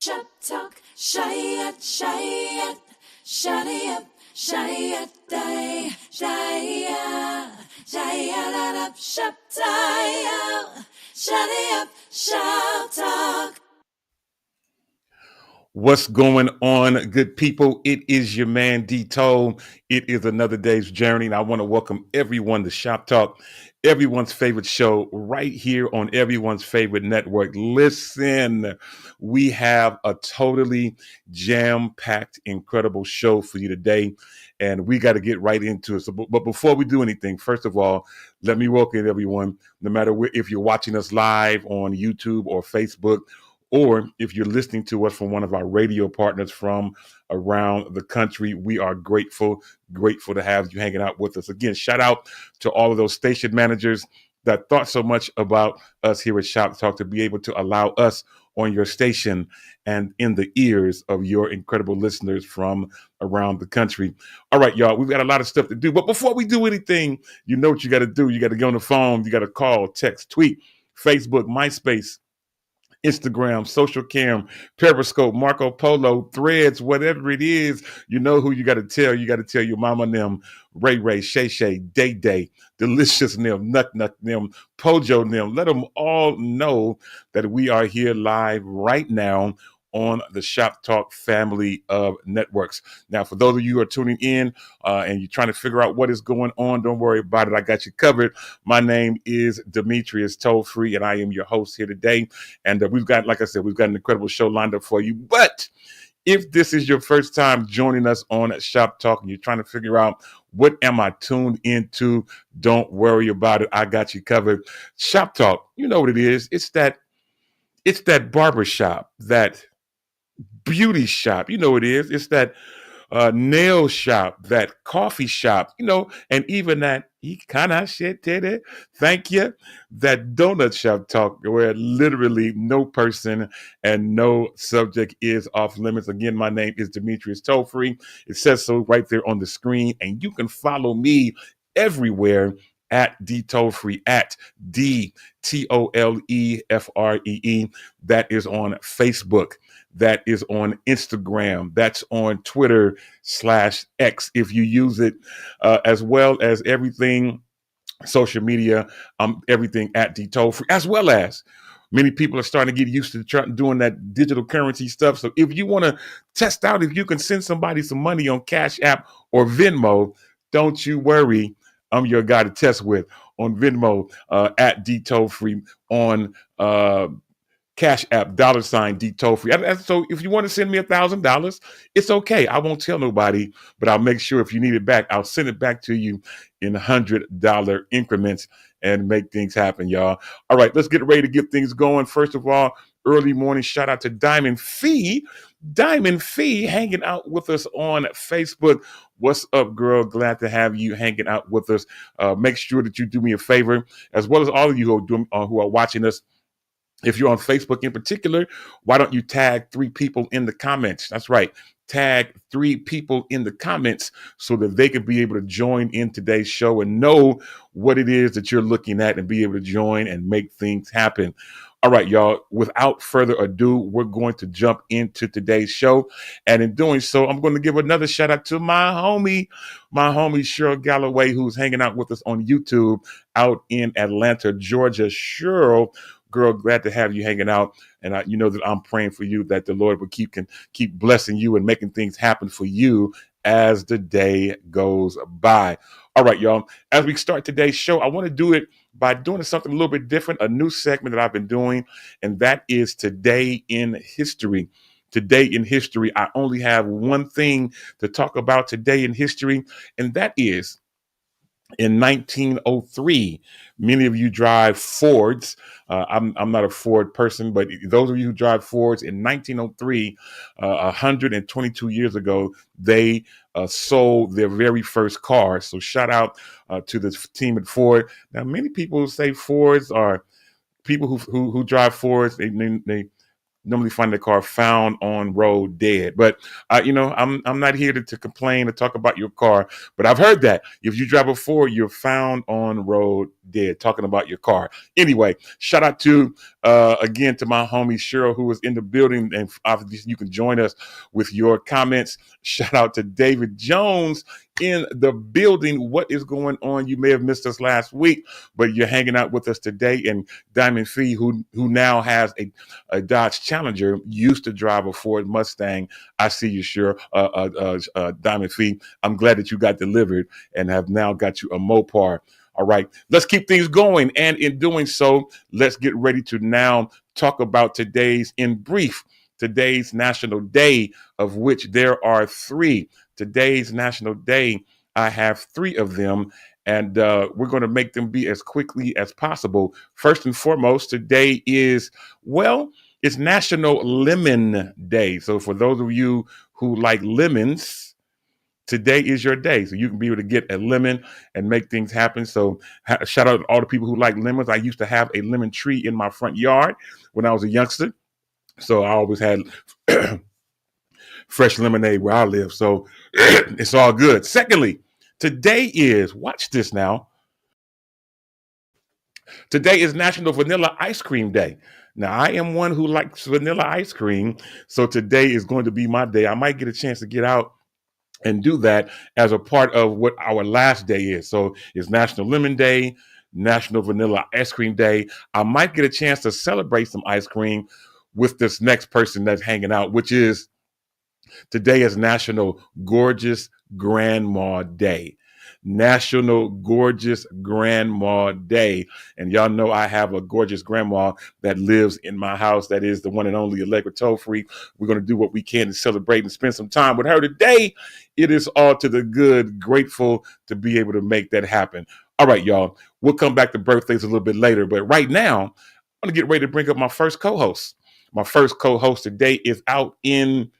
Shop talk, shayat, shady up, shayat day, shayat up, shop tie, shady up, shop talk. What's going on, good people? It is your man D Toll. It is another day's journey, and I want to welcome everyone to Shop Talk, everyone's favorite show, right here on everyone's favorite network. Listen, we have a totally jam-packed, incredible show for you today, and we got to get right into it. But before we do anything, first of all, let me welcome everyone, no matter if you're watching us live on YouTube or Facebook, or if you're listening to us from one of our radio partners from around the country. We are grateful to have you hanging out with us. Again, shout out to all of those station managers that thought so much about us here at Shop Talk to be able to allow us on your station and in the ears of your incredible listeners from around the country. All right, y'all, we've got a lot of stuff to do. But before we do anything, you know what you got to do. You got to get on the phone. You got to call, text, tweet, Facebook, MySpace, Instagram, Social Cam, Periscope, Marco Polo, Threads, whatever it is, you know who you got to tell. You got to tell your mama them, Ray Ray, Shay Shay, Day Day, Delicious them, Nut Nut them, Pojo them. Let them all know that we are here live right now on the Shop Talk family of networks. Now, for those of you who are tuning in and you're trying to figure out what is going on, don't worry about it. I got you covered. My name is Demetrius Toll Free, and I am your host here today. And we've got, like I said, we've got an incredible show lined up for you. But if this is your first time joining us on Shop Talk and you're trying to figure out what am I tuned into, don't worry about it. I got you covered. Shop Talk, you know what it is. It's that barber shop, that beauty shop. You know what it is. It's that nail shop, that coffee shop, and even that thank you, that donut shop talk where literally no person and no subject is off limits. Again, my name is Demetrius Tollfree. It says so right there on the screen, and you can follow me everywhere at D Tollfree, at DTOLEFREE. That is on Facebook. That is on Instagram. That's on Twitter/X if you use it, as well as everything social media, everything at D Tollfree, as well as many people are starting to get used to doing that digital currency stuff. So if you want to test out if you can send somebody some money on Cash App or Venmo, don't you worry. I'm your guy to test with on Venmo, at D Tollfree, on Cash App, $ D Tollfree. So if you want to send me $1,000, it's okay. I won't tell nobody, but I'll make sure if you need it back, I'll send it back to you in $100 increments and make things happen, y'all. All right, let's get ready to get things going. First of all, early morning shout out to Diamond Fee. Diamond Fee hanging out with us on Facebook. What's up, girl? Glad to have you hanging out with us. Make sure that you do me a favor, as well as all of you who are watching us. If you're on Facebook in particular, why don't you tag 3 people in the comments? That's right. Tag 3 people in the comments so that they can be able to join in today's show and know what it is that you're looking at and be able to join and make things happen. All right, y'all, without further ado, we're going to jump into today's show. And in doing so, I'm going to give another shout out to my homie Cheryl Galloway, who's hanging out with us on YouTube out in Atlanta, Georgia. Cheryl, girl, glad to have you hanging out. And you know that I'm praying for you that the Lord will keep blessing you and making things happen for you as the day goes by. All right, y'all. As we start today's show, I want to do it by doing something a little bit different, a new segment that I've been doing, and that is Today in History. Today in History, I only have one thing to talk about today in history, and that is in 1903. Many of you drive Fords. I'm not a Ford person, but those of you who drive Fords, in 1903, 122 years ago, they sold their very first car. So shout out to the team at Ford. Now, many people say Fords are people who drive Fords. They normally find their car found on road dead. But I'm not here to complain or talk about your car. But I've heard that if you drive a Ford, you're found on road dead. Talking about your car. Anyway, shout out to again to my homie Cheryl who is in the building, and obviously you can join us with your comments. Shout out to David Jones in the building. What is going on? You may have missed us last week, but you're hanging out with us today. And Diamond Fee, who now has a Dodge Challenger, used to drive a Ford Mustang. I see you, sure. Diamond Fee, I'm glad that you got delivered and have now got you a Mopar. All right, let's keep things going. And in doing so, let's get ready to now talk about today's National Day, of which there are three. Today's National Day, I have three of them, and we're going to make them be as quickly as possible. First and foremost, today is, well, it's National Lemon Day. So for those of you who like lemons, today is your day. So you can be able to get a lemon and make things happen. So shout out to all the people who like lemons. I used to have a lemon tree in my front yard when I was a youngster. So I always had fresh lemonade where I live. So it's all good. Secondly, today is, watch this now. Today is National Vanilla Ice Cream Day. Now, I am one who likes vanilla ice cream. So today is going to be my day. I might get a chance to get out and do that as a part of what our last day is. So it's National Lemon Day, National Vanilla Ice Cream Day. I might get a chance to celebrate some ice cream with this next person that's hanging out, which is today is National Gorgeous Grandma Day. National Gorgeous Grandma Day. And y'all know I have a gorgeous grandma that lives in my house. That is the one and only Allegra Toll-Free. We're going to do what we can to celebrate and spend some time with her today. It is all to the good. Grateful to be able to make that happen. All right, y'all. We'll come back to birthdays a little bit later. But right now, I'm going to get ready to bring up my first co-host. My first co-host today is out in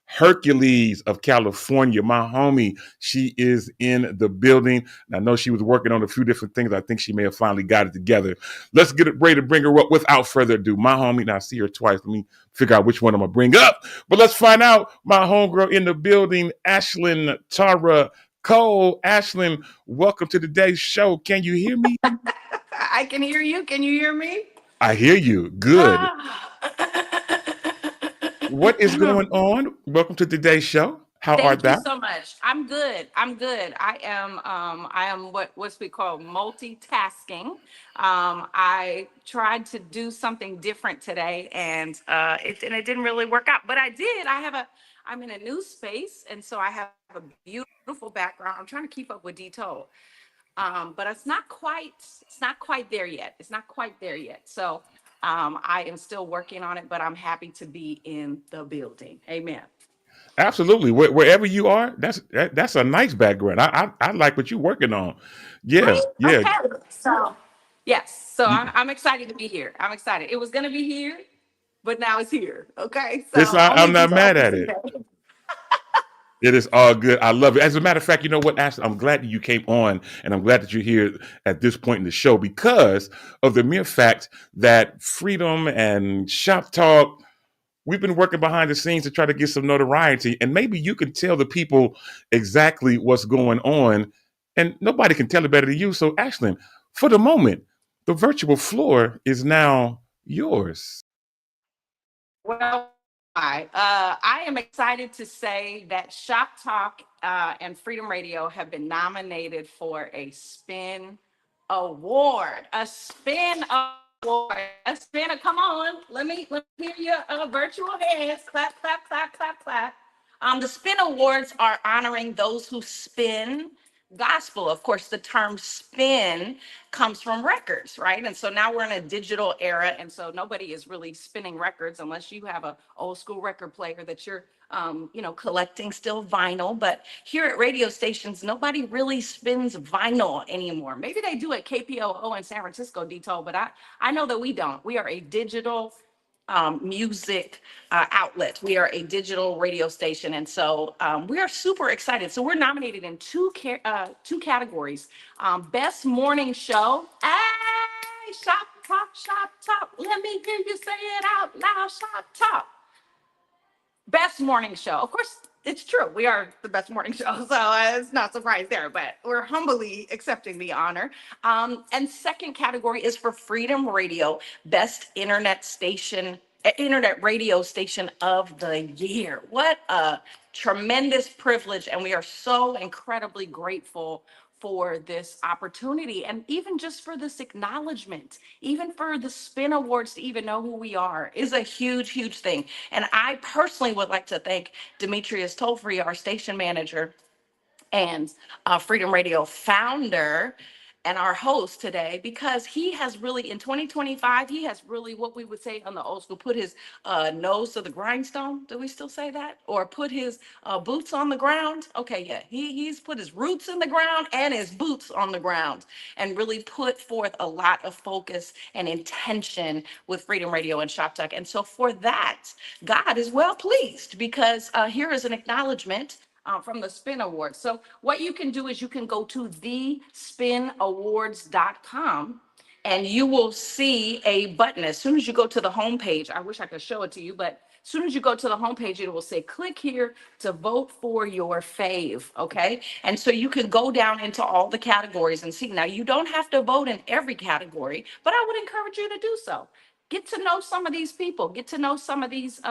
Hercules of California. My homie, she is in the building. And I know she was working on a few different things. I think she may have finally got it together. Let's get ready to bring her up without further ado. My homie, now I see her twice. Let me figure out which one I'm going to bring up. But let's find out. My homegirl in the building, Ashlyn Tara Cole. Ashlyn, welcome to today's show. Can you hear me? I can hear you. Can you hear me? I hear you. Good. What is Thank going on? Welcome to today's show. How art you thou? so much. I'm good. I'm good. I am what's we call multitasking. I tried to do something different today and it didn't really work out, but I did. I'm in a new space and so I have a beautiful background. I'm trying to keep up with detail. But it's not quite there yet. It's not quite there yet. So I am still working on it, but I'm happy to be in the building. Amen. Absolutely. Wherever you are, that's a nice background. I like what you're working on. Yeah, Right? yeah. Okay. So yes. So You- I'm excited to be here. I'm excited. It was gonna be here, but now it's here. Okay. It's So I'm only not details mad to at see it. that. It is all good. I love it. As a matter of fact, you know what, Ashley? I'm glad that you came on, and I'm glad that you're here at this point in the show because of the mere fact that Freedom and Shop Talk, we've been working behind the scenes to try to get some notoriety, and maybe you can tell the people exactly what's going on, and nobody can tell it better than you. So, Ashlyn, for the moment, the virtual floor is now yours. Well, I am excited to say that Shop Talk and Freedom Radio have been nominated for a Spin Award. A Spin Award. A spin. Come on. Let me hear your virtual hands. Clap, clap, clap, clap, clap. The Spin Awards are honoring those who spin gospel. Of course, the term spin comes from records, right? And so now we're in a digital era, and so nobody is really spinning records unless you have a old school record player that you're collecting still vinyl. But here at radio stations, nobody really spins vinyl anymore. Maybe they do at KPOO in San Francisco, Dito, but I know that we don't. We are a digital music outlet. We are a digital radio station, and so we are super excited. So we're nominated in two categories: best morning show. Hey, shop talk, shop talk. Let me hear you say it out loud, shop talk. Best morning show. Of course, it's true. We are the best morning show, so it's not surprise there. But we're humbly accepting the honor. And second category is for Freedom Radio, best internet radio station of the year. What a tremendous privilege, and we are so incredibly grateful for this opportunity and even just for this acknowledgement, even for the Spin Awards to even know who we are is a huge, huge thing. And I personally would like to thank Demetrius Tolfree, our station manager, and Freedom Radio founder and our host today, because he has really, in 2025, he has really, what we would say on the old school, put his nose to the grindstone. Do we still say that? Or put his boots on the ground? Okay, yeah, he's put his roots in the ground and his boots on the ground and really put forth a lot of focus and intention with Freedom Radio and Shop Talk. And so for that, God is well pleased, because here is an acknowledgement from the Spin Awards. So what you can do is you can go to thespinawards.com and you will see a button. As soon as you go to the homepage, I wish I could show it to you, but as soon as you go to the homepage, it will say, click here to vote for your fave, okay? And so you can go down into all the categories and see. Now, you don't have to vote in every category, but I would encourage you to do so. Get to know some of these people, get to know some of these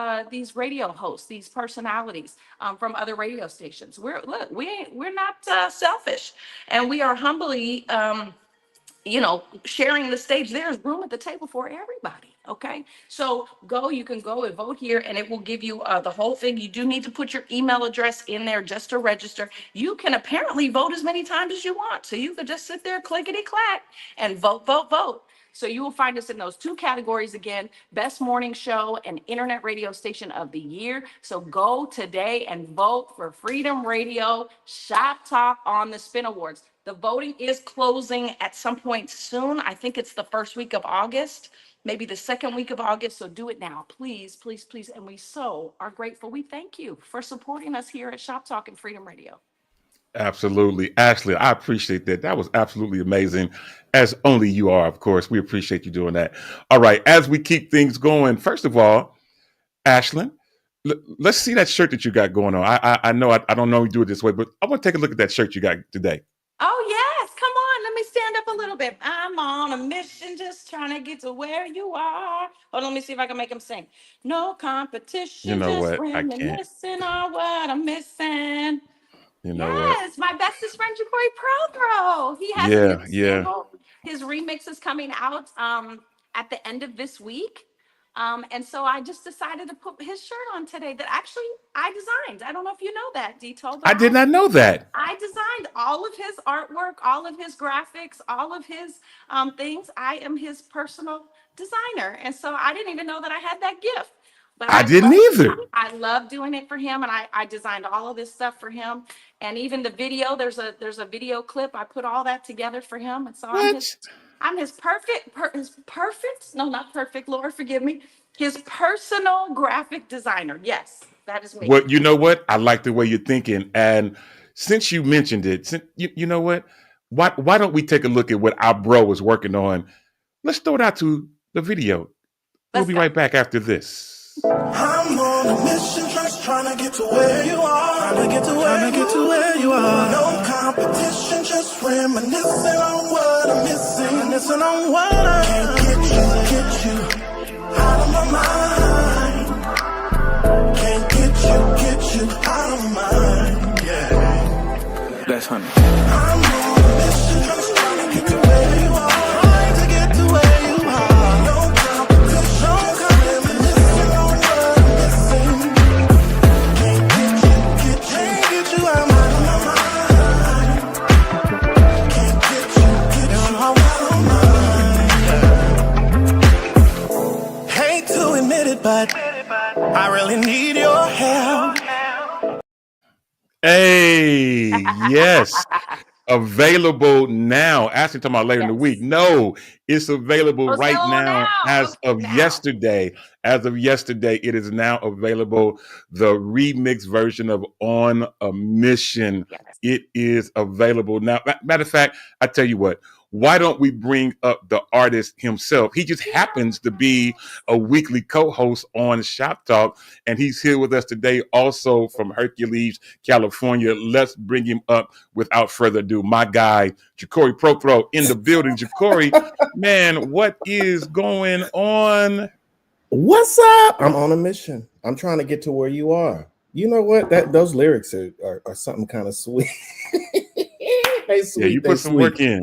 radio hosts, these personalities from other radio stations. We're not selfish, and we are humbly sharing the stage. There's room at the table for everybody. Okay, so you can go and vote here, and it will give you the whole thing. You do need to put your email address in there just to register. You can apparently vote as many times as you want, so you could just sit there clickety clack and vote. So you will find us in those two categories again: best morning show and internet radio station of the year. So go today and vote for Freedom Radio Shop Talk on the Spin Awards. The voting is closing at some point soon. I think it's the first week of August, maybe the second week of August. So do it now, please, please, please. And we so are grateful. We thank you for supporting us here at Shop Talk and Freedom Radio. Absolutely. Ashley, I appreciate that. That was absolutely amazing, as only you are, of course. We appreciate you doing that. All right, as we keep things going, first of all, Ashlyn, let's see that shirt that you got going on. I know I don't normally do it this way, but I want to take a look at that shirt you got today. Oh, yes. Come on. Let me stand up a little bit. I'm on a mission, just trying to get to where you are. Hold on, let me see if I can make him sing. No competition, You know just what? I can't. reminiscing on what I'm missing. You know what? Yes, my bestest friend, Ja'Cory Prothro. He has Yeah, a new yeah. single. His remix is coming out at the end of this week. And so I just decided to put his shirt on today that actually I designed. I don't know if you know that, Dito. I did not know that. I designed all of his artwork, all of his graphics, all of his things. I am his personal designer. And so I didn't even know that I had that gift. But I didn't either. I love doing it for him, and I designed all of this stuff for him. And even the video, there's a video clip. I put all that together for him. And so I'm his no, not perfect, Lord, forgive me. His personal graphic designer. Yes, that is me. Well, you know what? I like the way you're thinking. And since you mentioned it, you know what? Why don't we take a look at what our bro is working on? Let's throw it out to the video. We'll be right back after this. I'm on a mission, just trying to get to where you are. Trying to get to where you are. No competition, just reminiscing on what I'm missing. Reminiscing on what I can't get you out of my mind. Can't get you out of my mind. Yeah, that's honey. I'm on a mission, just trying to get to where you are. Trying to get to where you are. No competition, reminiscing on what I'm missing. Can't get you out of my mind. Can't get you out of my mind. Hate to admit it, but I really need your help. Hey, yes. Available now. Asking talking about later in the week. No, it's available right now as of yesterday. As of yesterday, it is now available. The remix version of On a Mission. It is available now. Matter of fact, I tell you what, why don't we bring up the artist himself? He just happens to be a weekly co-host on Shop Talk, and he's here with us today also from Hercules, California. Let's bring him up without further ado. My guy, Ja'Cory Prothro in the building. Ja'Cory, man, what is going on? What's up? I'm on a mission. I'm trying to get to where you are. You know what? Those lyrics are something kind of sweet. They sweet. Yeah, you put some sweet. work in.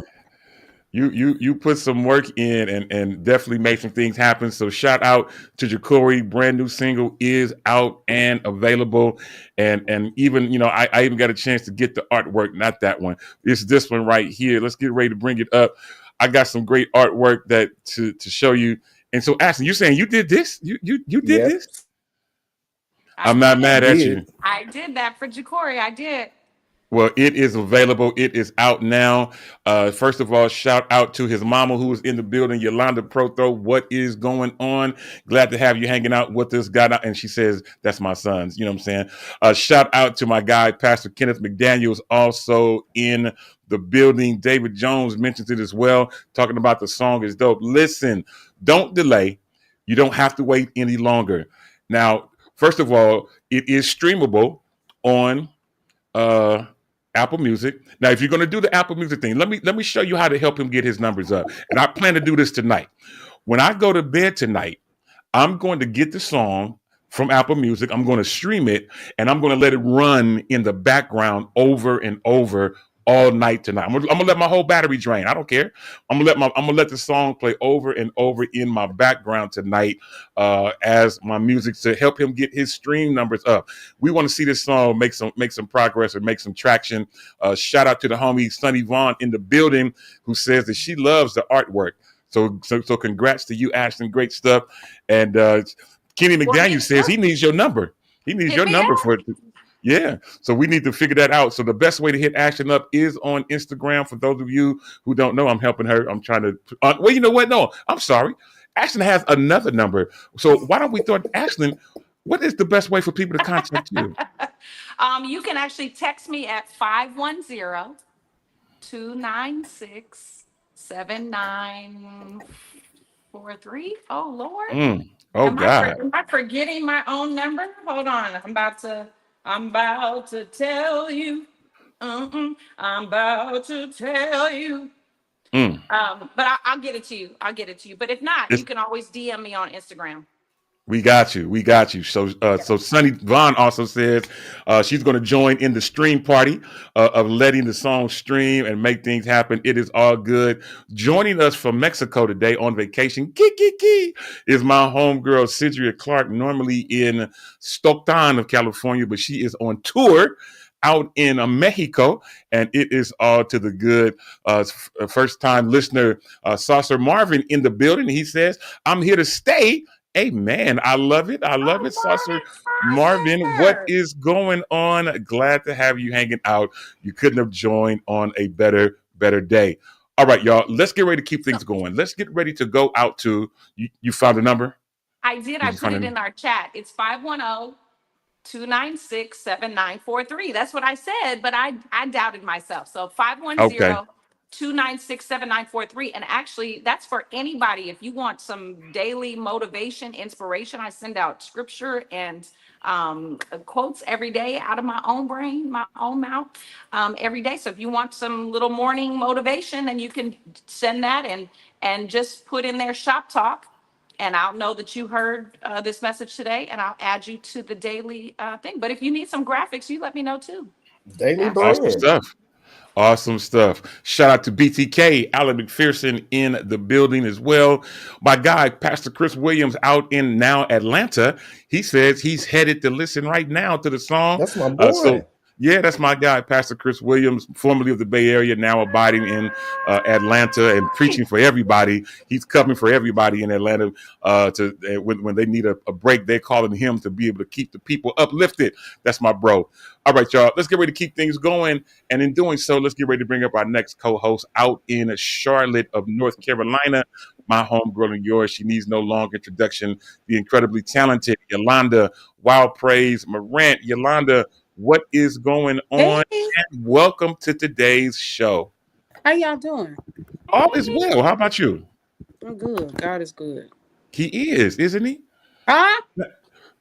You put some work in and definitely made some things happen. So shout out to Ja'Cory. Brand new single is out and available. And even, you know, I even got a chance to get the artwork, not that one. It's this one right here. Let's get ready to bring it up. I got some great artwork that to show you. And so Ashton, you're saying you did this? You did this? I'm not mad at you. I did that for Ja'Cory. I did. Well, it is available. It is out now. First of all, shout out to his mama who is in the building, Yolanda Prothro. What is going on? Glad to have you hanging out with us. And she says, that's my sons. You know what I'm saying? Shout out to my guy, Pastor Kenneth McDaniels, also in the building. David Jones mentions it as well, talking about the song is dope. Listen, don't delay. You don't have to wait any longer. Now, first of all, it is streamable on Apple Music. Now, if you're going to do the Apple Music thing, let me show you how to help him get his numbers up. And I plan to do this tonight. When I go to bed tonight, I'm going to get the song from Apple Music. I'm going to stream it, and I'm going to let it run in the background over and over all night tonight. I'm gonna let my whole battery drain. I don't care. I'm gonna let the song play over and over in my background tonight as my music to help him get his stream numbers up. We want to see this song make some progress or make some traction. Shout out to the homie Sunny Vaughn in the building who says that she loves the artwork. So congrats to you, Ashton. Great stuff. And Kenny McDaniel says he needs your number. He needs your number for it. Yeah, so we need to figure that out. So the best way to hit Ashton up is on Instagram. For those of you who don't know, I'm helping her. I'm trying to. Well, you know what? No, I'm sorry. Ashton has another number. So why don't we thought Ashton? What is the best way for people to contact you? You can actually text me at 510-296-7943. Oh Lord. Oh God. Am I forgetting my own number? Hold on. I'm about to tell you. I'm about to tell you. But I'll get it to you. But if not, you can always DM me on Instagram. We got you. So Sunny Vaughn also says she's going to join in the stream party of letting the song stream and make things happen. It is all good. Joining us from Mexico today on vacation, is my homegirl, Cedria Clark, normally in Stockton of California, but she is on tour out in Mexico, and it is all to the good. First-time listener, Saucer Marvin in the building. He says, I'm here to stay. Amen. I love it. Saucer Marvin, what is going on? Glad to have you hanging out. You couldn't have joined on a better day. All right, y'all. Let's get ready to keep things going. Let's get ready to go out to, you found the number? I did. I put it in our chat. It's 510-296-7943. That's what I said, but I doubted myself. So 510-296-7943. And actually, that's for anybody. If you want some daily motivation, inspiration, I send out scripture and quotes every day out of my own brain, my own mouth, every day. So if you want some little morning motivation, then you can send that and just put in there Shop Talk. And I'll know that you heard this message today, and I'll add you to the daily thing. But if you need some graphics, you let me know too. Daily Awesome stuff. Shout out to BTK, Alan McPherson in the building as well. My guy, Pastor Chris Williams, out in now Atlanta. He says he's headed to listen right now to the song. That's my boy. Yeah, that's my guy, Pastor Chris Williams, formerly of the Bay Area, now abiding in Atlanta and preaching for everybody. He's coming for everybody in Atlanta when they need a break. They're calling him to be able to keep the people uplifted. That's my bro. All right, y'all, let's get ready to keep things going. And in doing so, let's get ready to bring up our next co-host out in Charlotte of North Carolina. My homegirl and yours. She needs no long introduction. The incredibly talented Yolanda Wild Praise Morant. Yolanda, what is going on? Hey. And welcome to today's show. How y'all doing? All is well. How about you? I'm good. God is good. He is, isn't he? Huh?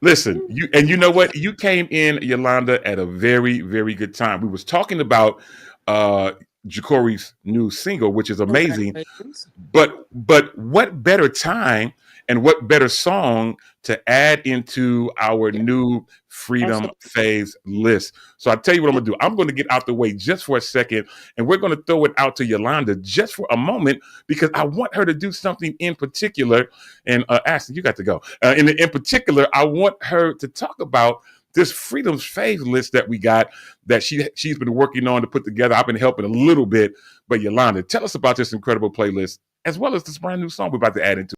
Listen, you know what? You came in, Yolanda, at a very, very good time. We was talking about uh Ja'Cory's new single, which is amazing. Congratulations. But what better time and what better song to add into our Yeah, new Freedom absolutely. Phase list? So I tell you what I'm gonna do. I'm gonna get out the way just for a second, and we're gonna throw it out to Yolanda just for a moment because I want her to do something in particular. And Ashley, you got to go. In particular, I want her to talk about this Freedom's Phase list that we got that she's been working on to put together. I've been helping a little bit, but Yolanda, tell us about this incredible playlist as well as this brand new song we're about to add into.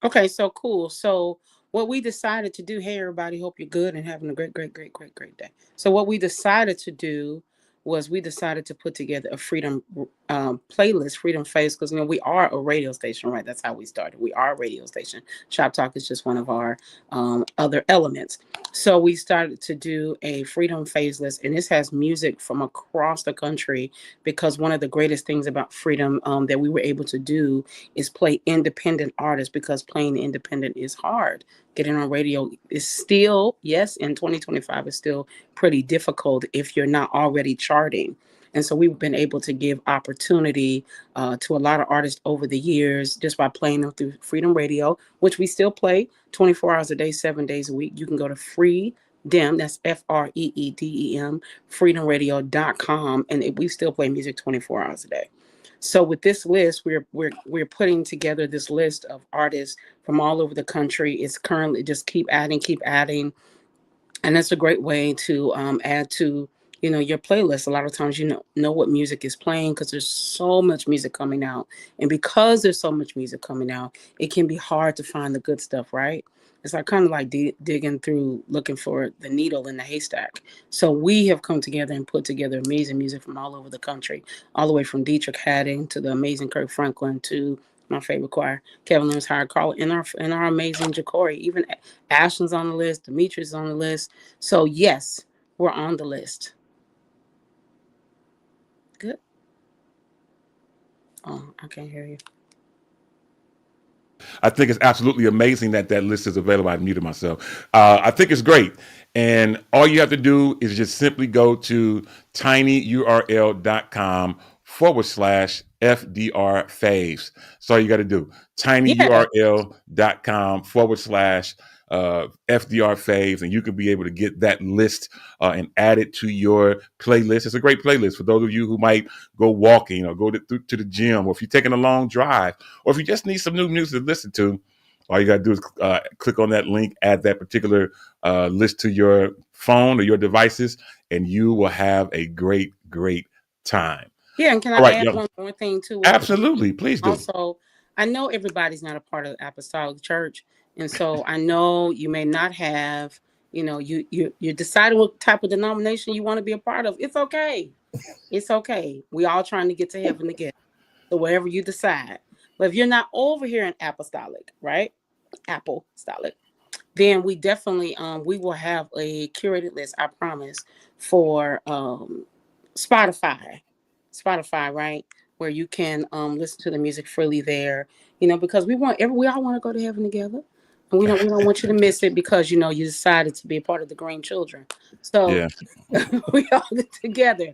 Okay, so cool. So what we decided to do, hey everybody, hope you're good and having a great day. So what we decided to do was we decided to put together a freedom playlist, Freedom Face, because we are a radio station, right? That's how we started. We are a radio station. Shop Talk is just one of our other elements. So we started to do a Freedom Phase list, and this has music from across the country because one of the greatest things about freedom that we were able to do is play independent artists because playing independent is hard. Getting on radio is still, yes, in 2025 is still pretty difficult if you're not already charting. And so we've been able to give opportunity to a lot of artists over the years just by playing them through Freedom Radio, which we still play 24 hours a day, 7 days a week. You can go to Freedem, that's FREEDEM, freedomradio.com, and we still play music 24 hours a day. So with this list, we're putting together this list of artists from all over the country. It's currently just keep adding, and that's a great way to add to your playlist. A lot of times know what music is playing because there's so much music coming out, and because there's so much music coming out, it can be hard to find the good stuff, right? It's like kind of like digging through looking for the needle in the haystack. So we have come together and put together amazing music from all over the country, all the way from Dietrich Hadding to the amazing Kirk Franklin to my favorite choir, Kevin Lewis, Howard Carl, and our amazing Ja'Cory. Even Ashton's on the list, Demetrius is on the list. So yes, we're on the list. Good. Oh, I can't hear you. I think it's absolutely amazing that list is available. I muted myself. I think it's great. And all you have to do is just simply go to tinyurl.com/FDR faves. That's all you got to do. tinyurl.com/FDR faves, and you can be able to get that list and add it to your playlist. It's a great playlist for those of you who might go walking or go to the gym, or if you're taking a long drive, or if you just need some new music to listen to. All you got to do is click on that link, add that particular list to your phone or your devices, and you will have a great time. Yeah, and can I add one more thing too? Absolutely, please do. Also, I know everybody's not a part of the Apostolic Church, and so I know you may not have, you decided what type of denomination you want to be a part of. It's okay. It's okay. We all trying to get to heaven together. So wherever you decide. But if you're not over here in Apostolic, right? Apostolic, then we definitely we will have a curated list, I promise, for Spotify, right? Where you can listen to the music freely there, because we all want to go to heaven together. And we don't want you to miss it because you decided to be a part of the Green Children. So yeah. we all get together.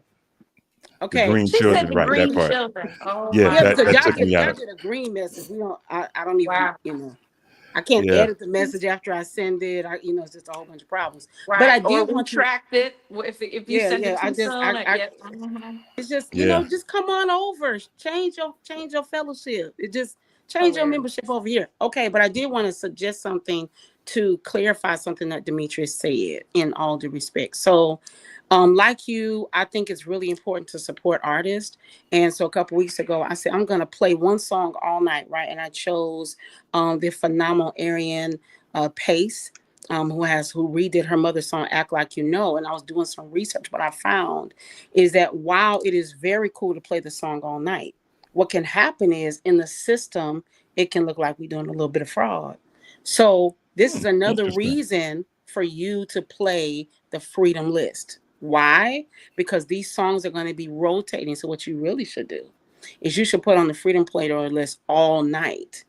Okay. The Green She Children, said the right? green That part. children. Oh, Yeah, my Because that y'all took me out. get a green message. We don't. I don't even. Wow. I can't Yeah. edit the message after I send it. It's just a whole bunch of problems. Right. But I Or did want to. retract it if you send it too soon. It's just Yeah. just come on over. Change your fellowship. It just change your membership over here. Okay, but I did want to suggest something to clarify something that Demetrius said in all due respect. So like you, I think it's really important to support artists. And so a couple weeks ago, I said, I'm going to play one song all night, right? And I chose the phenomenal Arian Pace, who redid her mother's song, Act Like You Know. And I was doing some research. What I found is that while it is very cool to play the song all night, what can happen is in the system, it can look like we're doing a little bit of fraud. So this is another reason for you to play the Freedom list. Why? Because these songs are going to be rotating. So what you really should do is you should put on the Freedom playlist all night.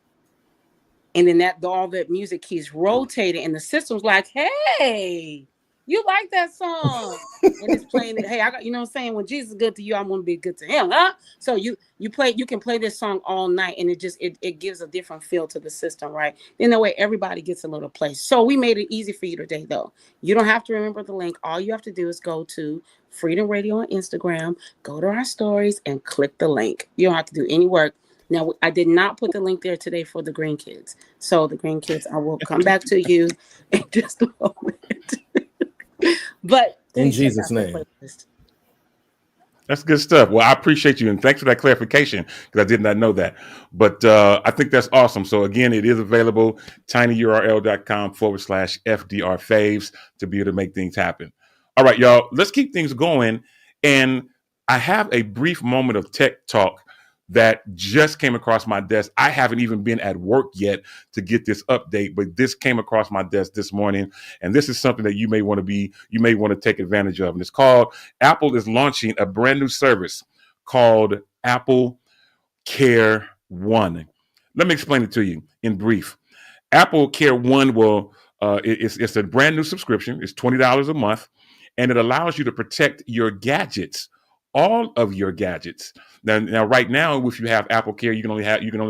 And then all that music keeps rotating, and the system's like, hey, you like that song? And it's playing it. Hey, I got, you know what I'm saying? When Jesus is good to you, I'm gonna be good to him, huh? So you can play this song all night, and it gives a different feel to the system, right? In that way, everybody gets a little place. So we made it easy for you today, though. You don't have to remember the link. All you have to do is go to Freedom Radio on Instagram, go to our stories, and click the link. You don't have to do any work. Now, I did not put the link there today for the grandkids. So the grandkids, I will come back to you in just a moment. But in Jesus' name. That's good stuff. Well, I appreciate you, and thanks for that clarification, because I did not know that. But I think that's awesome. So again, it is available, tinyurl.com/FDR faves to be able to make things happen. All right, y'all, let's keep things going. And I have a brief moment of tech talk that just came across my desk. I haven't even been at work yet to get this update, but this came across my desk this morning, and this is something that you may want to take advantage of. And it's called, Apple is launching a brand new service called Apple Care One. Let me explain it to you in brief. Apple Care One it's a brand new subscription. It's $20 a month, and it allows you to protect your gadgets, all of your gadgets. Now, right now, if you have Apple Care, you can only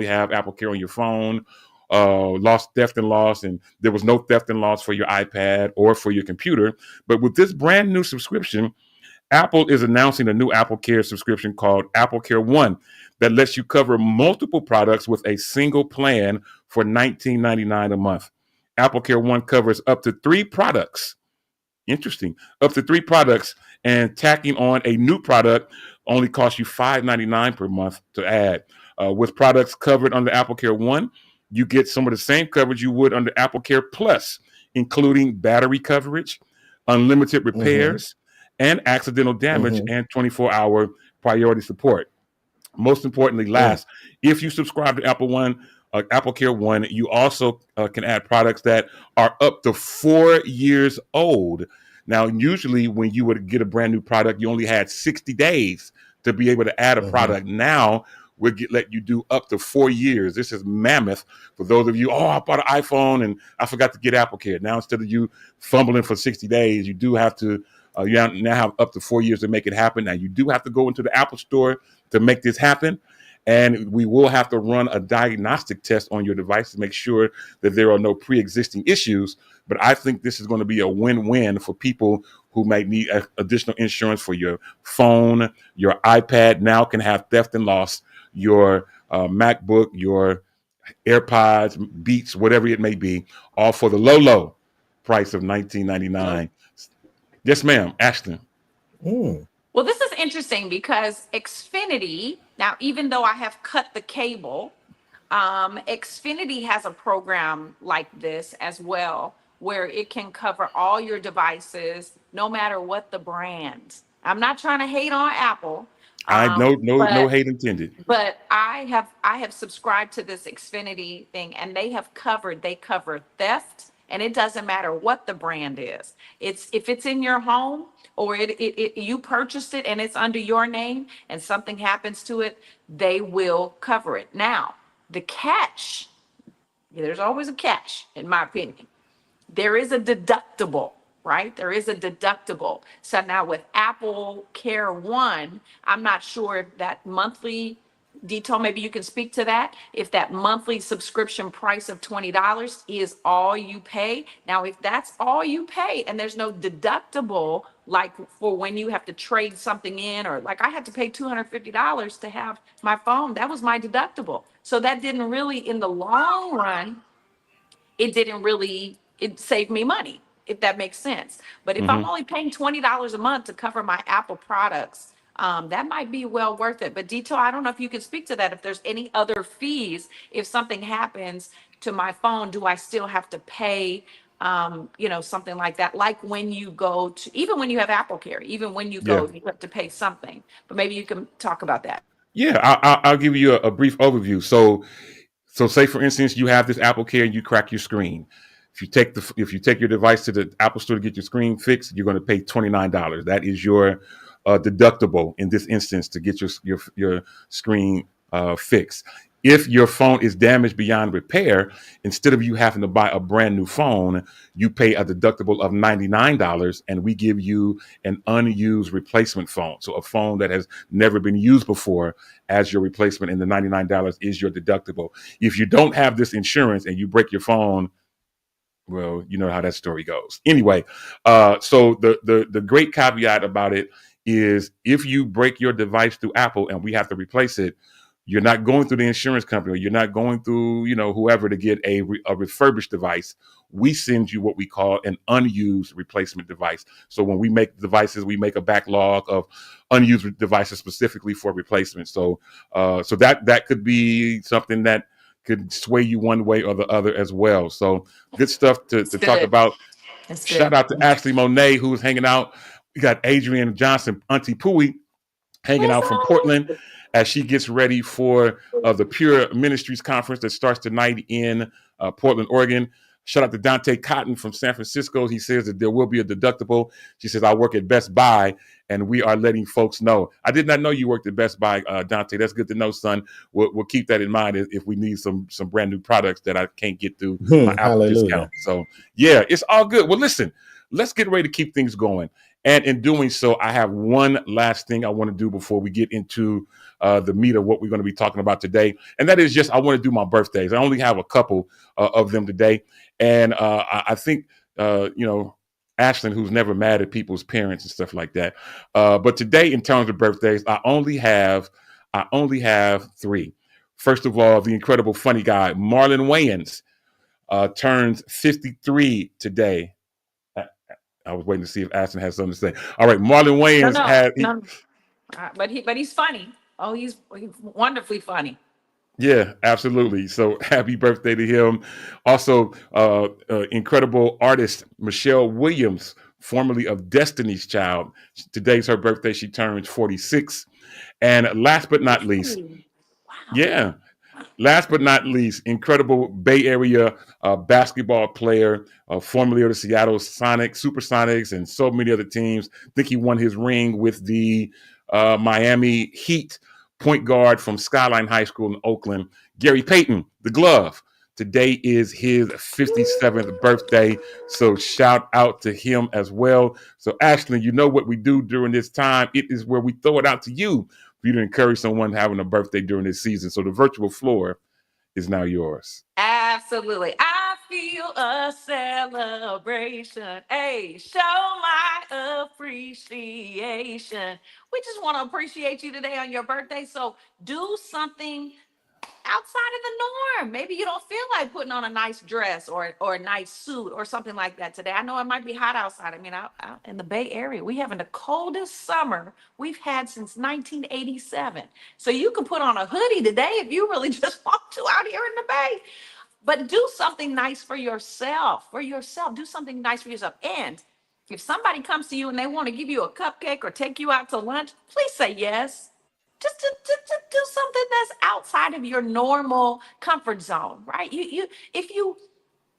have Apple Care on your phone. Theft and loss, and there was no theft and loss for your iPad or for your computer. But with this brand new subscription, Apple is announcing a new Apple Care subscription called Apple Care One that lets you cover multiple products with a single plan for $19.99 a month. Apple Care One covers up to 3 products. Interesting. Up to 3 products, and tacking on a new product only costs you $5.99 per month to add. With products covered under Apple Care One, you get some of the same coverage you would under Apple Care Plus, including battery coverage, unlimited repairs, and accidental damage, and 24-hour priority support. Most importantly, if you subscribe to Apple Care One, you also can add products that are up to 4 years old. Now, usually when you would get a brand new product, you only had 60 days to be able to add a product. Now, we'll let you do up to 4 years. This is mammoth for those of you, I bought an iPhone and I forgot to get Apple Care. Now, instead of you fumbling for 60 days, you do have to, you now have up to 4 years to make it happen. Now, you do have to go into the Apple Store to make this happen. And we will have to run a diagnostic test on your device to make sure that there are no pre-existing issues. But I think this is going to be a win-win for people who might need additional insurance for your phone. Your iPad now can have theft and loss. Your MacBook, your AirPods, Beats, whatever it may be, all for the low price of $19.99. Yes, ma'am. Ashton. Well, this is interesting because Xfinity, now, even though I have cut the cable, Xfinity has a program like this as well, where it can cover all your devices, no matter what the brand. I'm not trying to hate on Apple. No hate intended. But I have subscribed to this Xfinity thing, and they cover theft, and it doesn't matter what the brand is. If it's in your home, or you purchased it and it's under your name and something happens to it, they will cover it. Now, the catch, there's always a catch, in my opinion. There is a deductible, right? There is a deductible. So now with Apple Care One, I'm not sure if that monthly detail, maybe you can speak to that. If that monthly subscription price of $20 is all you pay. Now, if that's all you pay and there's no deductible, like for when you have to trade something in, or like I had to pay $250 to have my phone, that was my deductible. So that didn't really, in the long run, it saved me money, if that makes sense. But if I'm only paying $20 a month to cover my Apple products, that might be well worth it. But Dito, I don't know if you can speak to that. If there's any other fees, if something happens to my phone, do I still have to pay, something like that? Like when you go to, even when you have Apple Care, even when you go, you have to pay something. But maybe you can talk about that. Yeah, I'll give you a brief overview. So say for instance, you have this Apple Care and you crack your screen. If you take your device to the Apple Store to get your screen fixed, you're going to pay $29. That is your deductible in this instance to get your screen fixed. If your phone is damaged beyond repair, instead of you having to buy a brand new phone, you pay a deductible of $99 and we give you an unused replacement phone. So a phone that has never been used before as your replacement, and the $99 is your deductible. If you don't have this insurance and you break your phone, well, you know how that story goes. Anyway, so the great caveat about it is if you break your device through Apple and we have to replace it, you're not going through the insurance company, or you're not going through, whoever to get a refurbished device. We send you what we call an unused replacement device. So when we make devices, we make a backlog of unused devices specifically for replacement. So that could be something that could sway you one way or the other as well. So good stuff to talk about. Shout out to Ashley Monet, who's hanging out. We got Adrienne Johnson, Auntie Pooey, hanging out from Portland as she gets ready for the Pure Ministries Conference that starts tonight in Portland, Oregon. Shout out to Dante Cotton from San Francisco. He says that there will be a deductible. She says, I work at Best Buy, and we are letting folks know. I did not know you worked at Best Buy, Dante. That's good to know, son. We'll keep that in mind if we need some brand new products that I can't get through my Apple discount. So, yeah, it's all good. Well, listen, let's get ready to keep things going. And in doing so, I have one last thing I want to do before we get into the meat of what we're going to be talking about today. And that is just, I want to do my birthdays. I only have a couple of them today. And I think, Ashlyn, who's never mad at people's parents and stuff like that. But today, in terms of birthdays, I only have 3. First of all, the incredible funny guy, Marlon Wayans, turns 53 today. I was waiting to see if Ashlyn has something to say. All right, Marlon Wayans but he's funny. Oh, he's wonderfully funny. Yeah, absolutely. So happy birthday to him. Also, incredible artist Michelle Williams, formerly of Destiny's Child. Today's her birthday. She turns 46. And last but not least, incredible Bay Area basketball player, formerly of the Seattle Supersonics, and so many other teams. I think he won his ring with the Miami Heat. Point guard from Skyline High School in Oakland, Gary Payton, the glove. Today is his 57th birthday, so shout out to him as well. So Ashlyn, you know what we do during this time. It is where we throw it out to you for you to encourage someone having a birthday during this season. So the virtual floor is now yours. Absolutely. I feel a celebration. Hey, show my appreciation. We just want to appreciate you today on your birthday. So do something outside of the norm. Maybe you don't feel like putting on a nice dress or a nice suit or something like that today. I know it might be hot outside. I mean, out in the Bay Area, we're having the coldest summer we've had since 1987. So you can put on a hoodie today if you really just want to out here in the Bay. But do something nice for yourself. Do something nice for yourself. And if somebody comes to you and they want to give you a cupcake or take you out to lunch, please say yes. Just to do something that's outside of your normal comfort zone, right? If you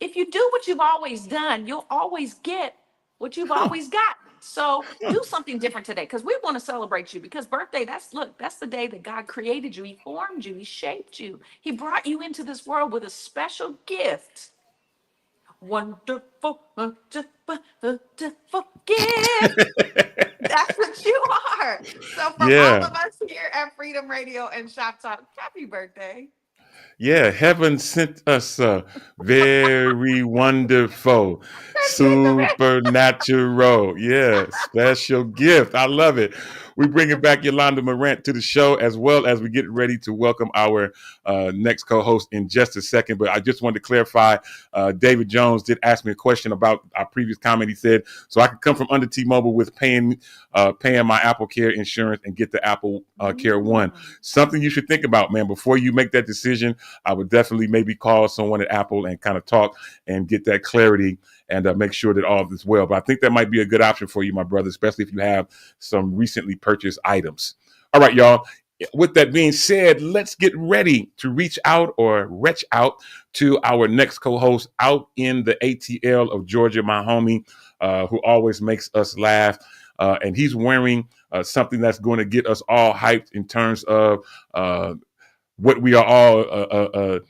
do what you've always done, you'll always get what you've always got. So do something different today, because we want to celebrate you. Because birthday, that's the day that God created you. He formed you. He shaped you. He brought you into this world with a special gift. Wonderful, wonderful gift. That's what you are. So from all of us here at Freedom Radio and Shop Talk, happy birthday. Yeah, heaven sent us a very wonderful, supernatural, special gift. I love it. We bringing back Yolanda Morant to the show, as well as we get ready to welcome our next co-host in just a second. But I just wanted to clarify, David Jones did ask me a question about our previous comment. He said, so I could come from under T-Mobile with paying my Apple Care insurance and get the Apple Care One. Something you should think about, man. Before you make that decision, I would definitely maybe call someone at Apple and kind of talk and get that clarity and make sure that all is well. But I think that might be a good option for you, my brother, especially if you have some recently purchased items. All right, y'all. With that being said, let's get ready to reach out to our next co-host out in the ATL of Georgia, my homie, who always makes us laugh. And he's wearing something that's going to get us all hyped in terms of what we are all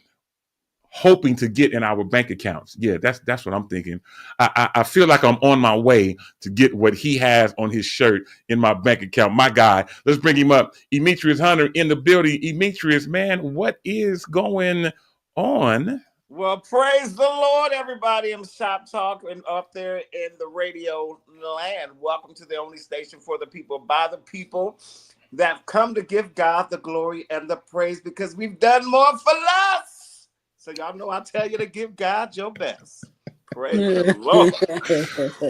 hoping to get in our bank accounts. Yeah, that's what I'm thinking. I feel like I'm on my way to get what he has on his shirt in my bank account. My guy, let's bring him up. Emetrius Hunter in the building. Emetrius, man, what is going on? Well, praise the Lord, everybody. I'm Shop Talk and up there in the radio land. Welcome to the only station for the people, by the people, that come to give God the glory and the praise because we've done more for less. So y'all know I tell you to give God your best. Praise the Lord.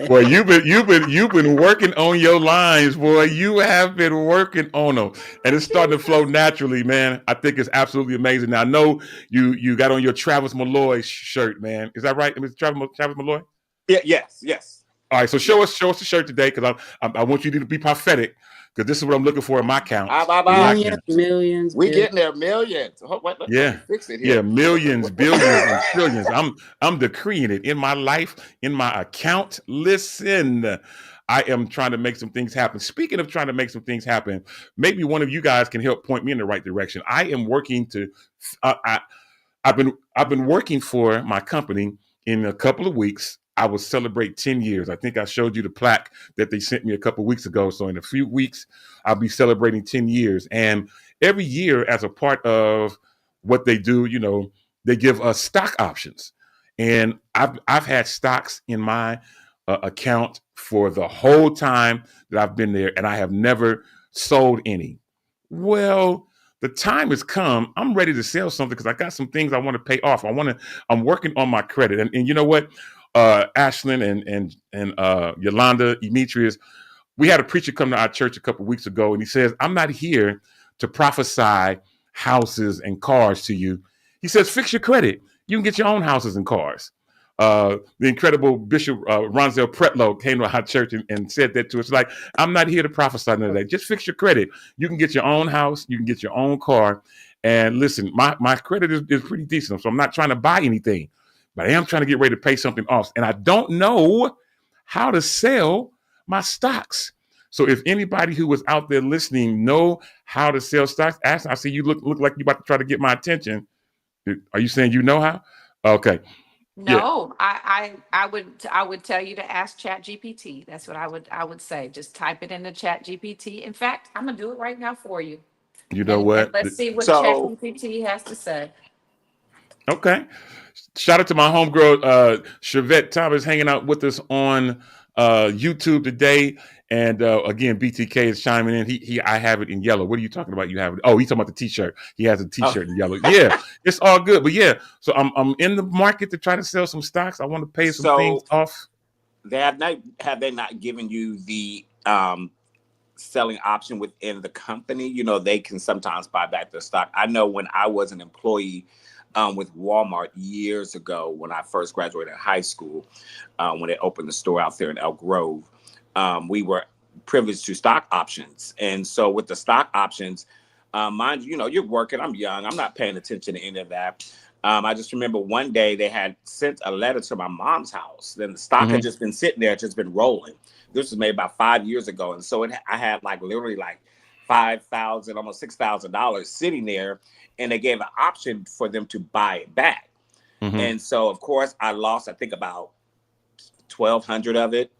Boy, you've been working on your lines, boy. You have been working on them, and it's starting to flow naturally, man. I think it's absolutely amazing. Now I know you got on your Travis Malloy shirt, man. Is that right, Mr. Travis Malloy? Yeah, yes. All right, so show us the shirt today, because I want you to be prophetic, because this is what I'm looking for in my count. Millions. We getting there, millions. Yeah, fix it here. Yeah, millions, billions, and trillions. I'm decreeing it in my life, in my account. Listen, I am trying to make some things happen. Speaking of trying to make some things happen, maybe one of you guys can help point me in the right direction. I am working to. I've been working for my company. In a couple of weeks, I will celebrate 10 years. I think I showed you the plaque that they sent me a couple of weeks ago. So in a few weeks, I'll be celebrating 10 years. And every year, as a part of what they do, you know, they give us stock options. And I've had stocks in my account for the whole time that I've been there, and I have never sold any. Well, the time has come. I'm ready to sell something because I got some things I want to pay off. I'm working on my credit. And you know what? Ashlyn and Yolanda, Emetrius, we had a preacher come to our church a couple of weeks ago, and he says, I'm not here to prophesy houses and cars to you. He says, fix your credit. You can get your own houses and cars. The incredible Bishop Ronzel Pretlow came to our church and said that to us. Like, I'm not here to prophesy none of that. Just fix your credit. You can get your own house. You can get your own car. And listen, my credit is pretty decent. So I'm not trying to buy anything, but I am trying to get ready to pay something off. And I don't know how to sell my stocks. So if anybody who was out there listening know how to sell stocks, ask. I see you look like you're about to try to get my attention. Are you saying you know how? Okay. No, yeah. I would tell you to ask ChatGPT. That's what I would say. Just type it into ChatGPT. In fact, I'm gonna do it right now for you. You know what? Let's see what ChatGPT has to say. Okay. Shout out to my homegirl Chevette Thomas hanging out with us on YouTube today. And again, BTK is chiming in. I have it in yellow. What are you talking about? You have it. Oh, he's talking about the T-shirt. He has a T-shirt in yellow. Yeah, it's all good. But yeah, so I'm in the market to try to sell some stocks. I want to pay some things off. Have they not given you the selling option within the company? You know, they can sometimes buy back their stock. I know when I was an employee with Walmart years ago, when I first graduated high school, when they opened the store out there in Elk Grove, we were privileged to stock options. And so with the stock options, mind you, you're working, I'm young, I'm not paying attention to any of that. I just remember one day they had sent a letter to my mom's house. Then the stock had just been sitting there, just been rolling. This was made about 5 years ago. And so I had literally $5,000, almost $6,000 sitting there. And they gave an option for them to buy it back. And so, of course, I lost, I think, about 1,200 of it.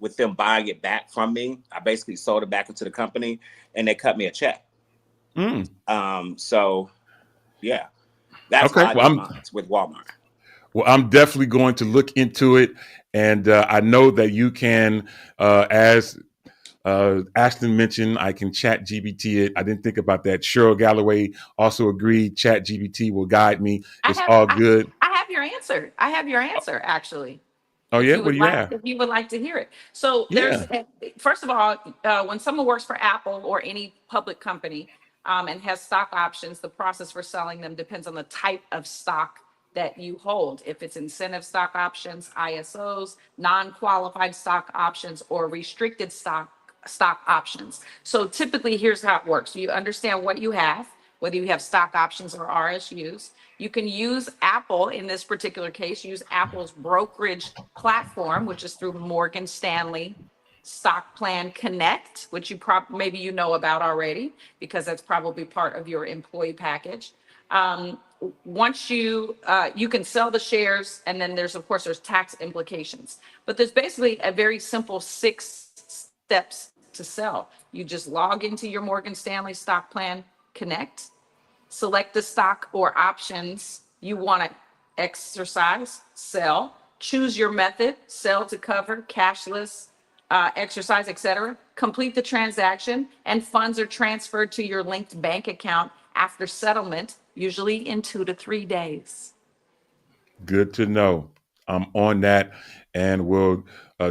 With them buying it back from me, I basically sold it back into the company, and they cut me a check. So, yeah, that's okay. With Walmart. Well, I'm definitely going to look into it, and I know that you can, as Ashton mentioned, I can ChatGPT it. I didn't think about that. Cheryl Galloway also agreed. ChatGPT will guide me. It's all good. I have your answer. I have your answer, actually. Oh, yeah? What do you have? If you would like to hear it. So there's, first of all, when someone works for Apple or any public company and has stock options, the process for selling them depends on the type of stock that you hold. If it's incentive stock options, ISOs, non-qualified stock options, or restricted stock options. So typically, here's how it works. You understand what you have, whether you have stock options or RSUs. You can use Apple, in this particular case, use Apple's brokerage platform, which is through Morgan Stanley, Stock Plan Connect, which maybe you know about already because that's probably part of your employee package. Once you can sell the shares, and then there's tax implications, but there's basically a very simple 6 steps to sell. You just log into your Morgan Stanley Stock Plan Connect, select the stock or options you want to exercise, sell, choose your method, sell to cover, cashless, exercise, etc. Complete the transaction, and funds are transferred to your linked bank account after settlement, usually in 2 to 3 days. Good to know. I'm on that, and will